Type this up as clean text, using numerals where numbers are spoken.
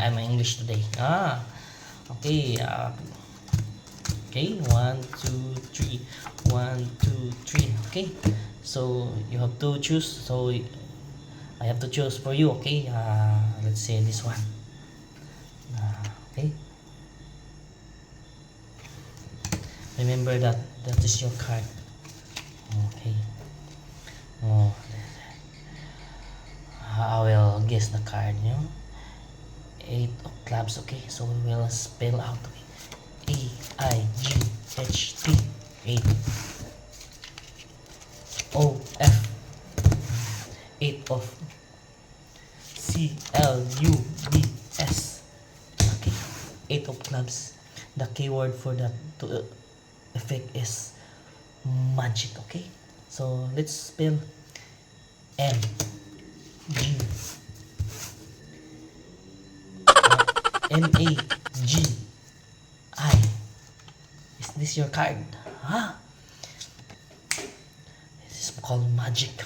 I'm English today. Okay. Okay, 1, 2, 3. 1, 2, 3. Okay. So you have to choose. So I have to choose for you. Okay. Let's say this one. Okay. Remember that is your card. Okay. Oh, I will guess the card. You know, 8 of clubs. Okay. So we will spell out. Okay. AIGHT 8. OF 8 of CLUBS. Okay. 8 of clubs. The keyword for that effect is magic. Okay. So let's spell MAGI. Is this your card? This is called magic.